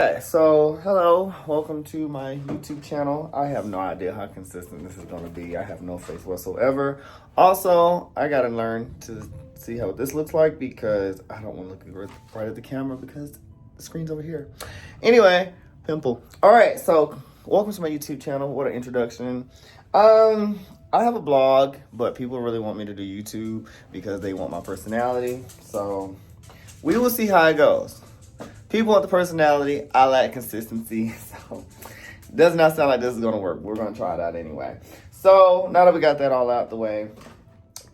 Okay, so hello, welcome to my YouTube channel. I have no idea how consistent this is going to be. I have no faith whatsoever. Also, I got to learn to see how this looks like because I don't want to look right at the camera because the screen's over here. Anyway, pimple. All right, so welcome to my YouTube channel. What an introduction. I have a blog, but people really want me to do YouTube because they want my personality. So we will see how it goes. People want the personality. I lack consistency. So does not sound like this is going to work. We're going to try it out anyway. So now that we got that all out the way,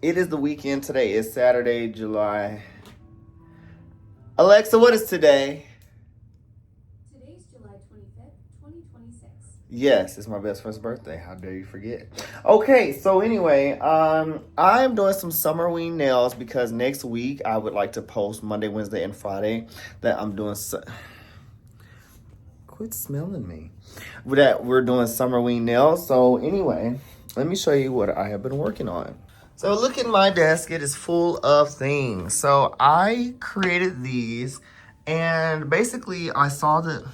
it is the weekend. Today is Saturday, July. Alexa, what is today? Today's July 25th, 2026. Yes, it's my best friend's birthday. How dare you forget? Okay, so anyway, I'm doing some summer wing nails because next week I would like to post Monday, Wednesday, and Friday that I'm doing. Quit smelling me. That we're doing summer wing nails. So anyway, let me show you what I have been working on. So look at my desk. It is full of things. So I created these, and basically I saw the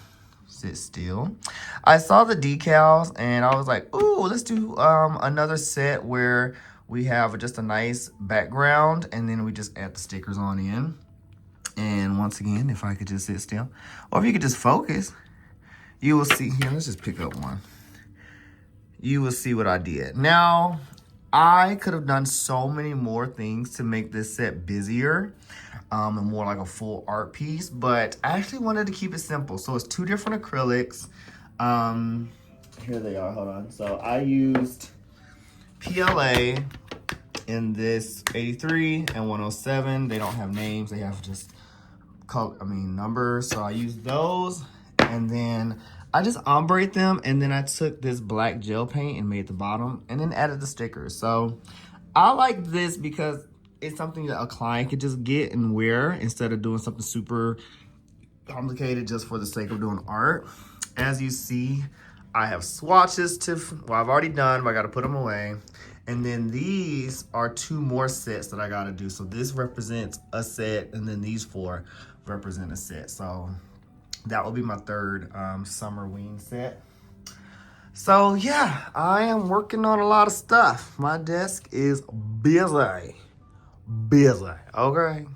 sit still. I saw the decals and I was like, ooh, let's do another set where we have just a nice background and then we just add the stickers on in. And once again, if I could just sit still, or if you could just focus, you will see here. Let's just pick up one. You will see what I did. Now, I could have done so many more things to make this set busier and more like a full art piece, but I actually wanted to keep it simple. So it's two different acrylics. Here they are, hold on. So I used PLA in this 83 and 107. They don't have names, they have just numbers. So I used those, and then I just ombre them, and then I took this black gel paint and made the bottom and then added the stickers. So I like this because it's something that a client could just get and wear instead of doing something super complicated just for the sake of doing art. As you see, I have swatches I've already done, but I got to put them away. And then these are two more sets that I got to do. So this represents a set, and then these four represent a set. So that will be my third summer wing set. So yeah, I am working on a lot of stuff. My desk is busy. Okay.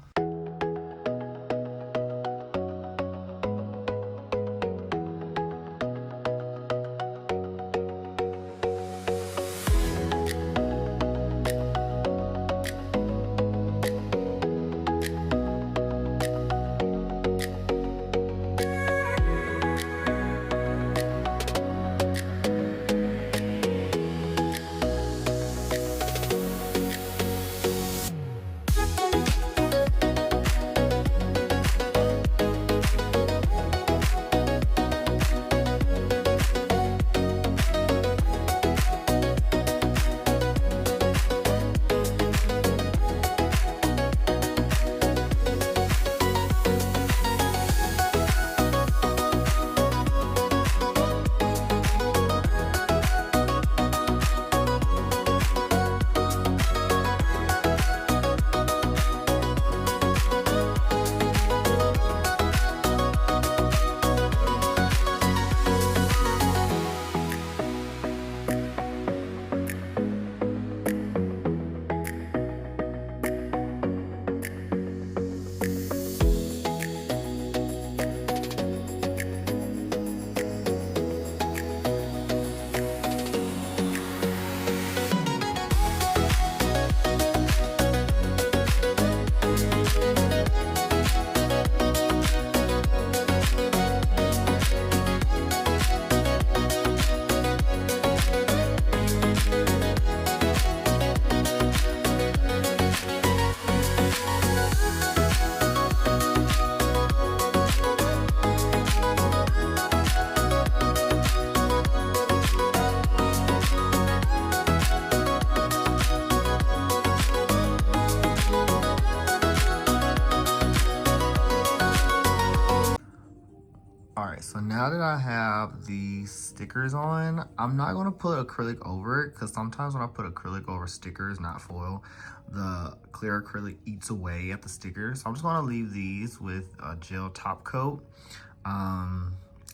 So now that I have the stickers on, I'm not going to put acrylic over it because sometimes when I put acrylic over stickers, not foil, the clear acrylic eats away at the stickers. So I'm just going to leave these with a gel top coat.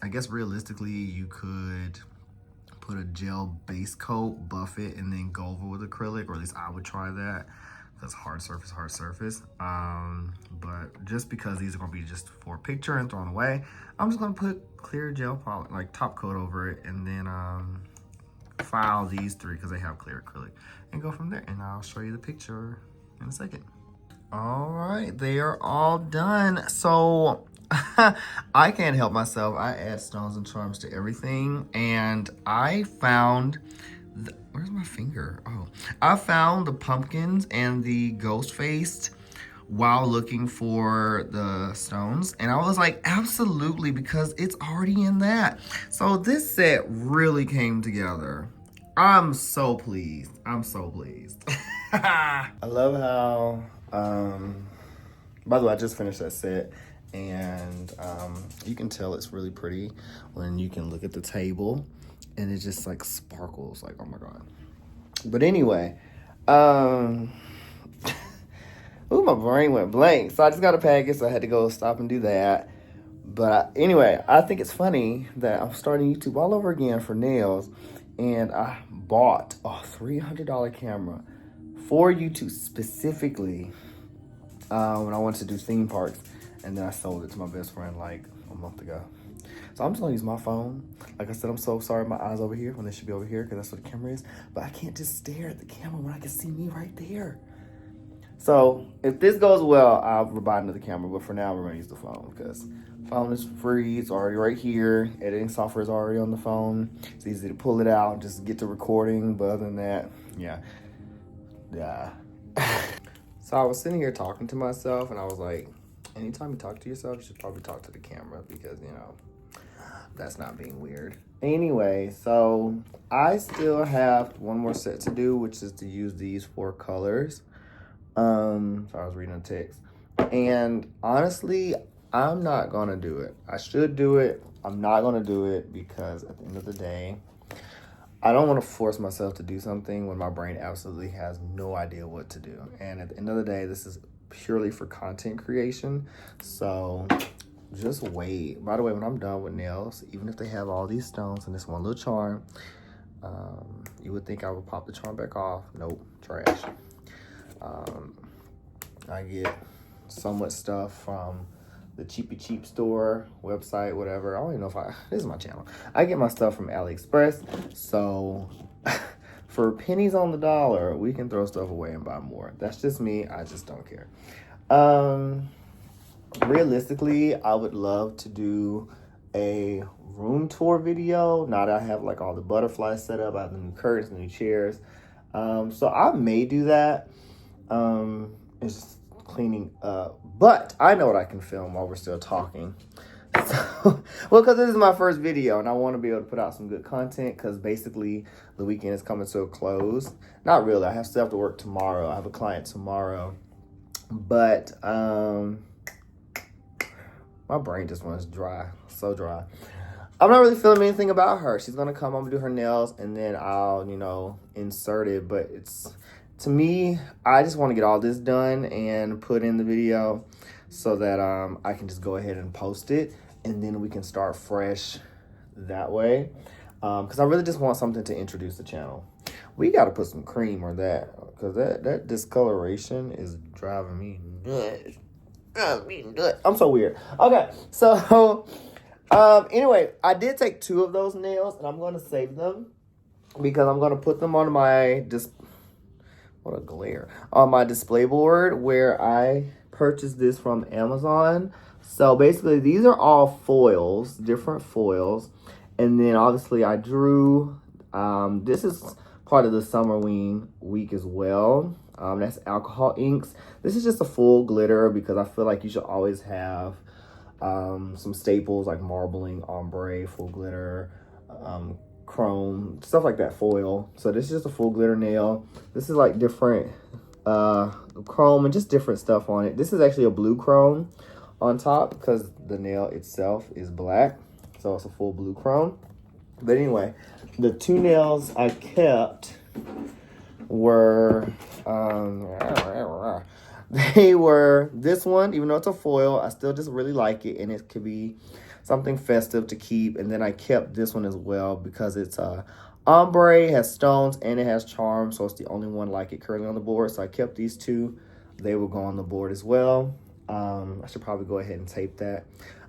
I guess realistically you could put a gel base coat, buff it, and then go over with acrylic, or at least I would try that. That's hard surface. But just because these are gonna be just for a picture and thrown away, I'm just gonna put clear gel polish, like top coat over it, and then file these 3 because they have clear acrylic, and go from there. And I'll show you the picture in a second. All right, they are all done. So I can't help myself. I add stones and charms to everything, and I found where's my finger? Oh, I found the pumpkins and the ghost faced while looking for the stones, and I was like, absolutely, because it's already in that. So this set really came together. I'm so pleased. I love how by the way, I just finished that set, and you can tell it's really pretty when you can look at the table and it just like sparkles, like, oh my god. But anyway, ooh, my brain went blank. So I just got a package, so I had to go stop and do that. But anyway, I think it's funny that I'm starting YouTube all over again for nails, and I bought a $300 camera for YouTube specifically when I wanted to do theme parks, and then I sold it to my best friend like a month ago. So I'm just gonna use my phone. Like I said, I'm so sorry my eyes over here when they should be over here because that's what the camera is. But I can't just stare at the camera when I can see me right there. So if this goes well, I'll buy another camera. But for now, we're gonna use the phone because phone is free. It's already right here. Editing software is already on the phone. It's easy to pull it out, just get to recording. But other than that, yeah. So I was sitting here talking to myself, and I was like, anytime you talk to yourself, you should probably talk to the camera because, you know, that's not being weird. Anyway, so I still have one more set to do, which is to use these 4 colors. So I was reading the text. And honestly, I'm not gonna do it. I should do it. I'm not gonna do it because at the end of the day, I don't want to force myself to do something when my brain absolutely has no idea what to do. And at the end of the day, this is purely for content creation. So just wait. By the way, when I'm done with nails, even if they have all these stones and this one little charm, you would think I would pop the charm back off. Nope, trash. I get so much stuff from the Cheapy Cheap store website, whatever. I don't even know if this is my channel. I get my stuff from AliExpress. So for pennies on the dollar, we can throw stuff away and buy more. That's just me. I just don't care. Realistically, I would love to do a room tour video. Now that I have like all the butterflies set up, I have the new curtains, the new chairs. So I may do that. It's cleaning up, but I know what I can film while we're still talking. So, well, because this is my first video and I want to be able to put out some good content because basically the weekend is coming to a close. Not really. I still have to work tomorrow. I have a client tomorrow, but my brain just wants dry, so dry. I'm not really feeling anything about her. She's gonna come, I'm gonna do her nails, and then I'll, you know, insert it. But it's, to me, I just want to get all this done and put in the video so that I can just go ahead and post it, and then we can start fresh that way. Because I really just want something to introduce the channel. We got to put some cream or that, because that discoloration is driving me nuts. I'm so weird. Okay, so anyway, I did take 2 of those nails, and I'm going to save them because I'm going to put them on my what a glare, on my display board where I purchased this from Amazon. So basically these are all foils, different foils. And then obviously I drew, this is part of the Summerween week as well. That's alcohol inks. This is just a full glitter because I feel like you should always have some staples like marbling, ombre, full glitter, chrome, stuff like that, foil. So this is just a full glitter nail. This is like different chrome and just different stuff on it. This is actually a blue chrome on top because the nail itself is black, so it's a full blue chrome. But anyway, the 2 nails I kept were they were this one. Even though it's a foil, I still just really like it, and it could be something festive to keep. And then I kept this one as well because it's ombre, has stones, and it has charm. So it's the only one like it currently on the board. So I kept these two. They will go on the board as well. I should probably go ahead and tape that.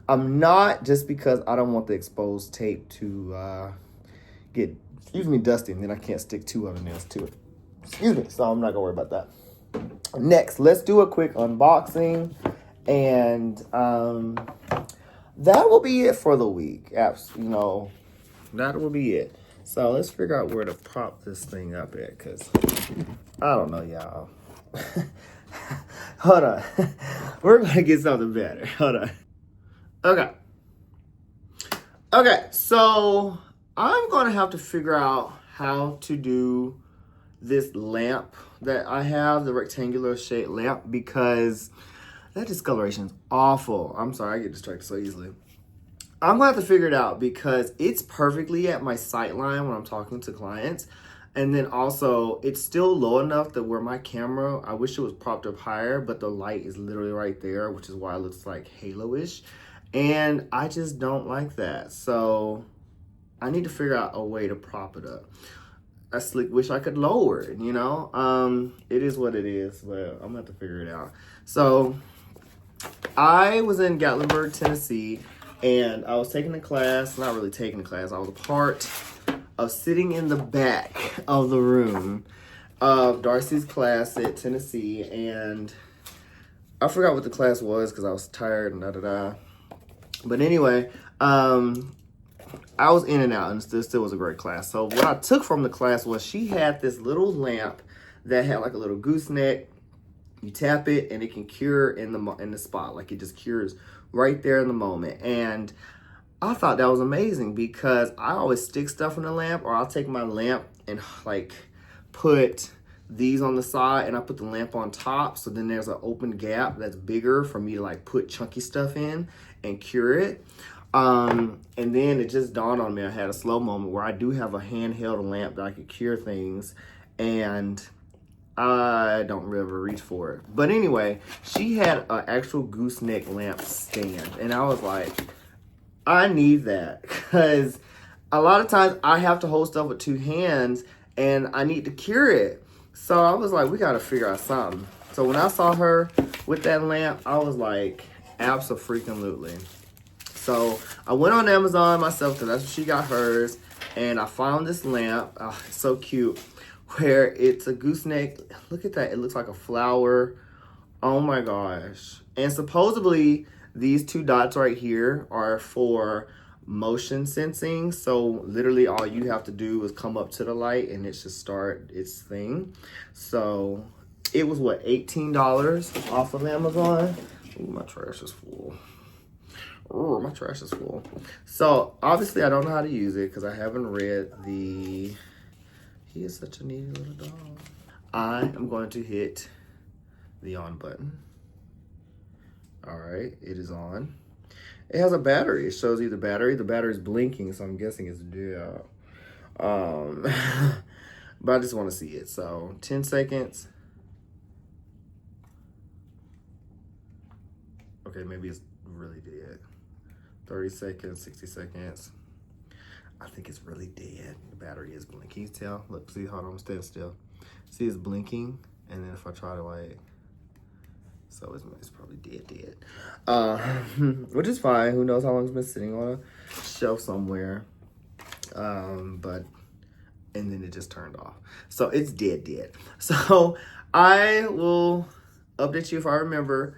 I'm not, just because I don't want the exposed tape to get, dusty, and then I can't stick 2 other nails to it. So I'm not gonna worry about that. Next, let's do a quick unboxing, and that will be it for the week. That will be it. So let's figure out where to prop this thing up at, because I don't know, y'all. Hold on. We're gonna get something better. Hold on. Okay, so I'm gonna have to figure out how to do this lamp that I have, the rectangular shaped lamp, because that discoloration is awful. I'm sorry, I get distracted so easily. I'm gonna have to figure it out because it's perfectly at my sight line when I'm talking to clients. And then also, it's still low enough that where my camera, I wish it was propped up higher, but the light is literally right there, which is why it looks like halo-ish. And I just don't like that. So I need to figure out a way to prop it up. I wish I could lower it, It is what it is, but I'm gonna have to figure it out. So I was in Gatlinburg, Tennessee, and I was taking a class, not really taking a class, I was a part of sitting in the back of the room of Darcy's class at Tennessee, and I forgot what the class was because I was tired and da-da-da. But anyway, I was in and out, and still was a great class. So what I took from the class was she had this little lamp that had like a little gooseneck. You tap it, and it can cure in the spot. Like, it just cures right there in the moment. And I thought that was amazing because I always stick stuff in the lamp, or I'll take my lamp and like put these on the side, and I put the lamp on top. So then there's an open gap that's bigger for me to like put chunky stuff in and cure it. And then it just dawned on me, I had a slow moment where I do have a handheld lamp that I could cure things, and I don't really reach for it. But anyway, she had an actual gooseneck lamp stand, and I was like, I need that, because a lot of times I have to hold stuff with 2 hands, and I need to cure it. So I was like, we got to figure out something. So when I saw her with that lamp, I was like, abso-freaking-lutely. So I went on Amazon myself, because that's where she got hers, and I found this lamp. Oh, it's so cute, where it's a gooseneck. Look at that. It looks like a flower. Oh my gosh. And supposedly these 2 dots right here are for motion sensing. So literally all you have to do is come up to the light, and it should start its thing. So it was what, $18 off of Amazon. Ooh, my trash is full. Oh, my trash is full. So obviously I don't know how to use it because I haven't read the... He is such a needy little dog. I am going to hit the on button. All right, it is on. It has a battery. It shows you the battery. The battery's blinking, so I'm guessing it's dead. But I just want to see it. So 10 seconds. Okay, maybe it's really dead. 30 seconds, 60 seconds. I think it's really dead. The battery is blinking. Can you tell? Look, see, hold on, I'm staying still. See, it's blinking, and then if I try to like, so it's probably dead. Which is fine. Who knows how long it's been sitting on a shelf somewhere. And then it just turned off. So it's dead. So I will update you if I remember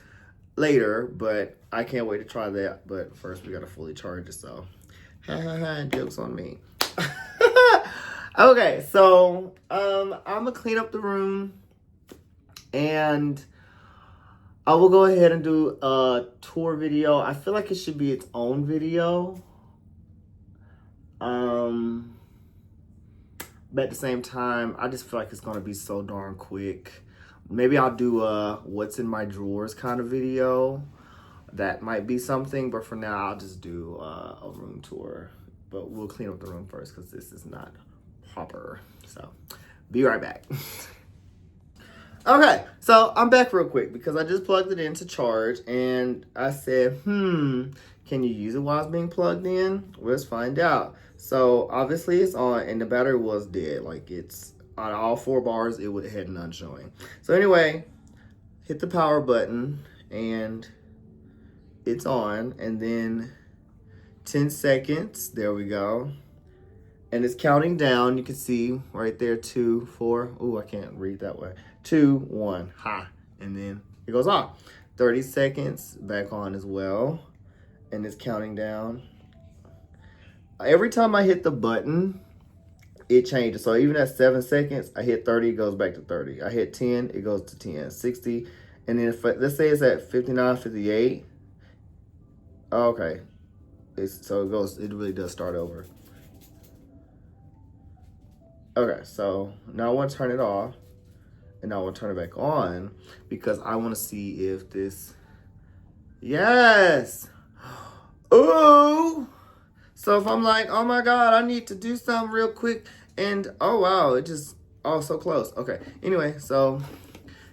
later, but I can't wait to try that. But first we gotta fully charge it, so jokes on me. Okay, so I'm gonna clean up the room, and I will go ahead and do a tour video. I feel like it should be its own video. But at the same time, I just feel like it's gonna be so darn quick. Maybe I'll do a what's in my drawers kind of video. That might be something, but for now, I'll just do a room tour. But we'll clean up the room first because this is not proper. So, be right back. Okay, So I'm back real quick because I just plugged it in to charge and I said, can you use it while it's being plugged in? Let's find out. So obviously it's on and the battery was dead. Like it's on all 4 bars, it had none showing. So anyway, hit the power button and it's on, and then 10 seconds, there we go. And it's counting down. You can see right there, 2, 4. Ooh, I can't read that way. 2, 1, ha. And then it goes off. 30 seconds, back on as well. And it's counting down. Every time I hit the button, it changes. So even at 7 seconds, I hit 30, it goes back to 30. I hit 10, it goes to 10, 60. And then if, let's say it's at 59, 58. Okay. It really does start over. Okay, so now I want to turn it off. And now I want to turn it back on because I want to see if this, yes. Ooh. So if I'm like, oh my God, I need to do something real quick. And oh wow, it just, oh, so close. Okay, anyway, so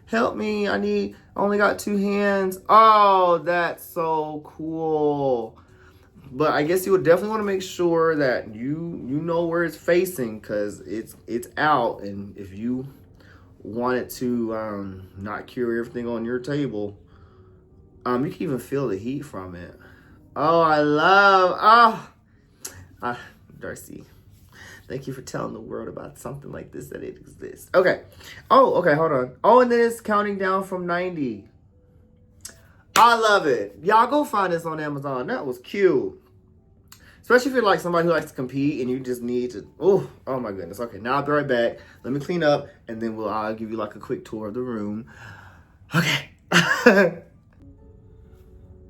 help me. I only got 2 hands. Oh, that's so cool. But I guess you would definitely want to make sure that you know where it's facing because it's out. And if you want it to not cure everything on your table, you can even feel the heat from it. Oh, Darcy, thank you for telling the world about something like this, that it exists. Okay. Oh, okay, hold on. Oh, and then it's counting down from 90. I love it. Y'all go find this on Amazon. That was cute. Especially if you're like somebody who likes to compete and you just need to, oh my goodness. Okay, now I'll be right back. Let me clean up and then I'll give you like a quick tour of the room. Okay.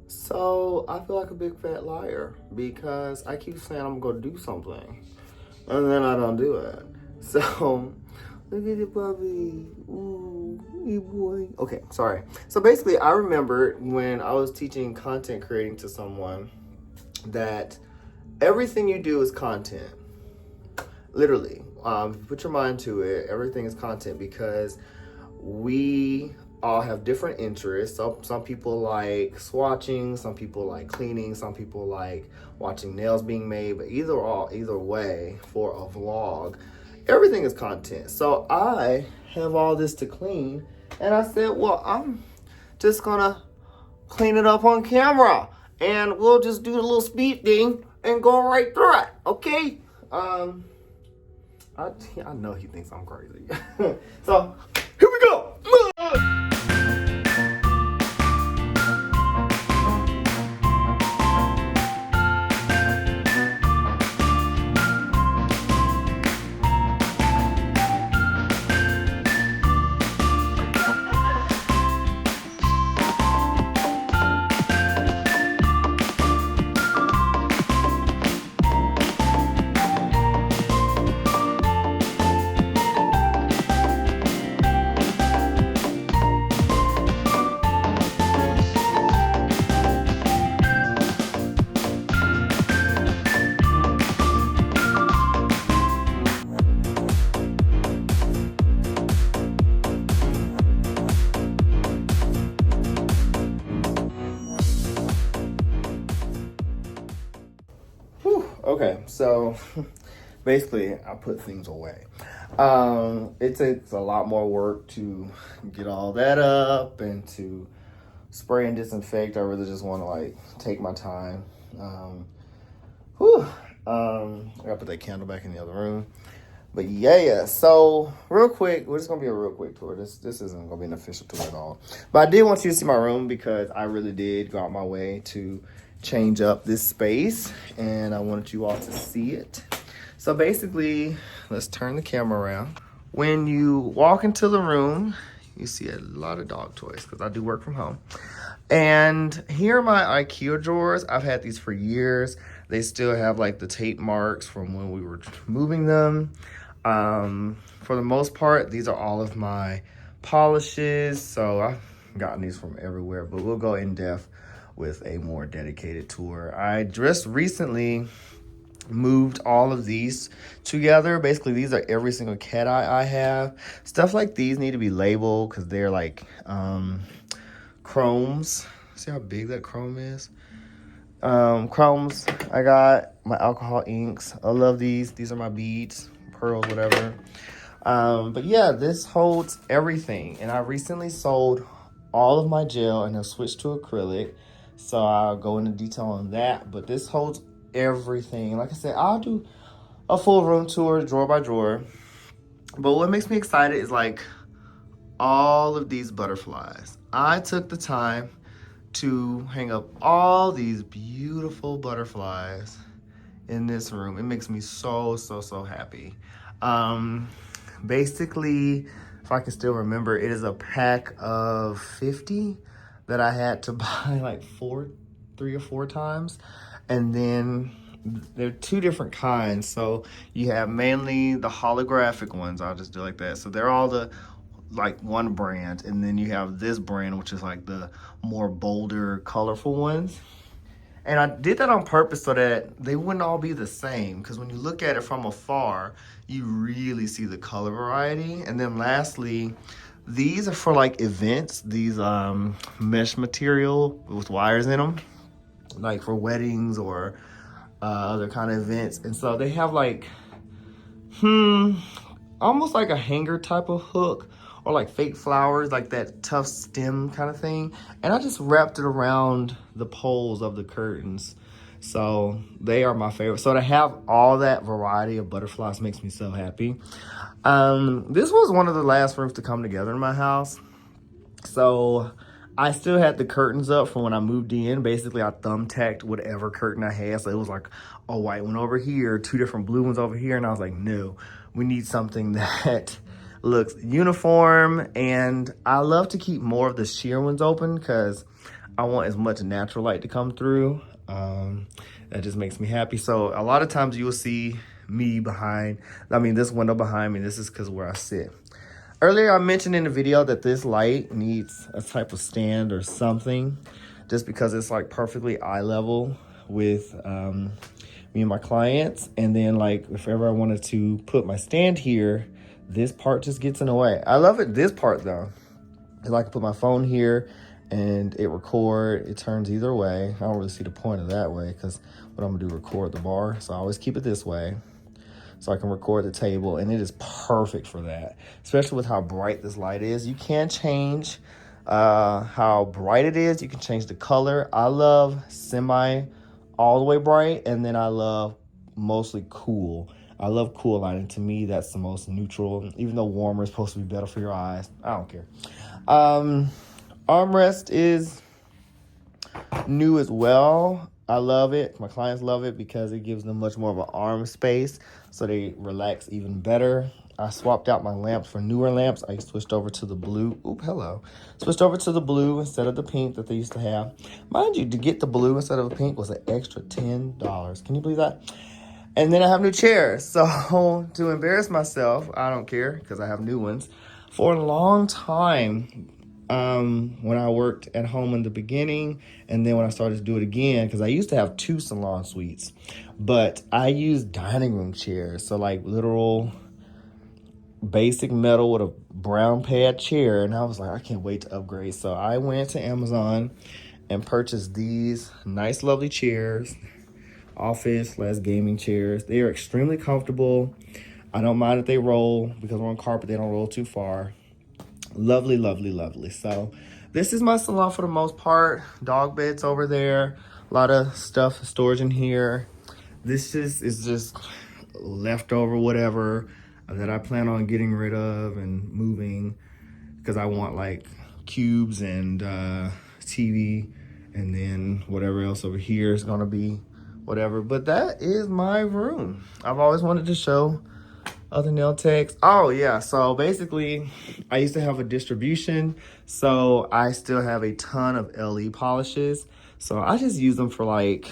So I feel like a big fat liar because I keep saying I'm going to do something and then I don't do it. So look at the puppy. Ooh, hey boy. Okay, sorry. So basically I remember when I was teaching content creating to someone that everything you do is content. Literally. Put your mind to it. Everything is content because we all have different interests. So some people like swatching, some people like cleaning, some people like watching nails being made, but either way, for a vlog, everything is content. So I have all this to clean and I said, well, I'm just gonna clean it up on camera and we'll just do the little speed thing and go right through it, okay? I know he thinks I'm crazy. So, here we go. Okay, so basically I put things away. It takes a lot more work to get all that up and to spray and disinfect. I really just want to like take my time. I gotta put that candle back in the other room. But yeah, so real quick, we're just gonna be a real quick tour. This isn't gonna be an official tour at all. But I did want you to see my room because I really did go out my way to change up this space and I wanted you all to see it. So basically, let's turn the camera around. When you walk into the room, you see a lot of dog toys because I do work from home. And here are my IKEA drawers. I've had these for years. They still have like the tape marks from when we were moving them. For the most part, these are all of my polishes. So I've gotten these from everywhere, but we'll go in depth with a more dedicated tour. I just recently moved all of these together. Basically, these are every single cat eye I have. Stuff like these need to be labeled because they're like chromes. See how big that chrome is? Chromes. I got my alcohol inks. I love these. These are my beads, pearls, whatever. But yeah, this holds everything. And I recently sold all of my gel and have switched to acrylic. So I'll go into detail on that. But this holds everything. Like I said, I'll do a full room tour, drawer by drawer. But what makes me excited is like all of these butterflies. I took the time to hang up all these beautiful butterflies in this room. It makes me so3 Basically, if I can still remember, it is a pack of 50 that I had to buy like 3 or 4 times. And then there are 2 different kinds. So you have mainly the holographic ones. I'll just do it like that. So they're all the like one brand, and then you have this brand, which is like the more bolder, colorful ones. And I did that on purpose so that they wouldn't all be the same, because when you look at it from afar, you really see the color variety. And then lastly, these are for like events, these mesh material with wires in them, like for weddings or other kind of events. And so they have like almost like a hanger type of hook, or like fake flowers, like that tough stem kind of thing. And I just wrapped it around the poles of the curtains. So they are my favorite. So to have all that variety of butterflies makes me so happy. This was one of the last rooms to come together in my house. So I still had the curtains up from when I moved in. Basically, I thumbtacked whatever curtain I had. So it was like a white one over here, 2 different blue ones over here. And I was like, no, we need something that looks uniform. And I love to keep more of the sheer ones open because I want as much natural light to come through. That just makes me happy. So a lot of times you will see me this window behind me. This is because where I sit. Earlier, I mentioned in the video that this light needs a type of stand or something, just because it's like perfectly eye level with me and my clients. And then like if ever I wanted to put my stand here, this part just gets in the way. I love it, this part though. I can put my phone here and it record. It turns either way. I don't really see the point of that way because what I'm gonna do, record the bar. So I always keep it this way, so I can record the table, and it is perfect for that, especially with how bright this light is. You can change how bright it is. You can change the color. I love semi all the way bright, and then I love mostly cool. I love cool lighting. To me, that's the most neutral, even though warmer is supposed to be better for your eyes. I don't care. Armrest is new as well. I love it. My clients love it because it gives them much more of an arm space, so they relax even better. I swapped out my lamps for newer lamps. I switched over to the blue. Switched over to the blue instead of the pink that they used to have. Mind you, to get the blue instead of the pink was an extra $10. Can you believe that? And then I have new chairs. So to embarrass myself, I don't care because I have new ones. For a long time, when I worked at home in the beginning, and then when I started to do it again, because I used to have 2 salon suites, but I used dining room chairs. So like literal basic metal with a brown pad chair. And I was like, I can't wait to upgrade. So I went to Amazon and purchased these nice, lovely chairs, office/gaming chairs. They are extremely comfortable. I don't mind if they roll because we're on carpet. They don't roll too far. Lovely, lovely, lovely. So this is my salon for the most part. Dog beds over there. A lot of stuff, storage in here. This is just leftover whatever that I plan on getting rid of and moving, because I want like cubes and TV, and then whatever else over here is gonna be whatever. But that is my room. I've always wanted to show other nail techs. Oh yeah, so basically I used to have a distribution, so I still have a ton of LE polishes. So I just use them for like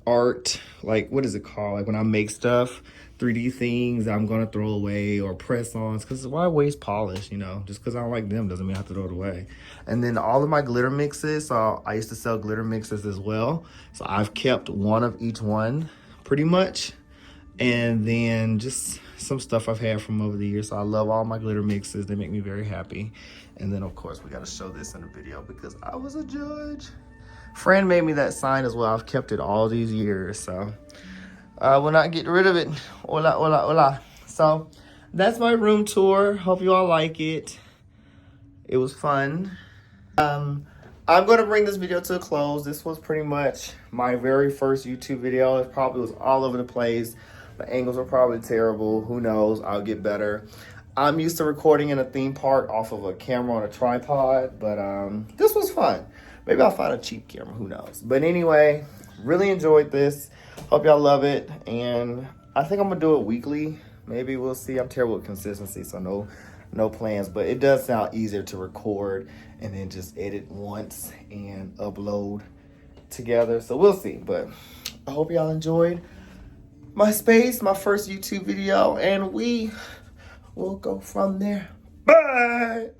art, like what is it called? Like when I make stuff, 3D things I'm gonna throw away or press-ons, because why waste polish, you know? Just because I don't like them doesn't mean I have to throw it away. And then all of my glitter mixes, so I used to sell glitter mixes as well. So I've kept one of each one pretty much. And then just some stuff I've had from over the years. So I love all my glitter mixes. They make me very happy. And then of course we got to show this in the video because I was a judge. Fran made me that sign as well. I've kept it all these years, so I will not get rid of it. Hola, hola, hola. So that's my room tour. Hope you all like it. It was fun. I'm going to bring this video to a close. This was pretty much my very first YouTube video. It probably was all over the place. The angles were probably terrible. Who knows? I'll get better. I'm used to recording in a theme park off of a camera on a tripod, but this was fun. Maybe I'll find a cheap camera. Who knows? But anyway, really enjoyed this. Hope y'all love it. And I think I'm going to do it weekly. Maybe we'll see. I'm terrible with consistency, so no plans. But it does sound easier to record and then just edit once and upload together. So we'll see. But I hope y'all enjoyed my space, my first YouTube video. And we will go from there. Bye!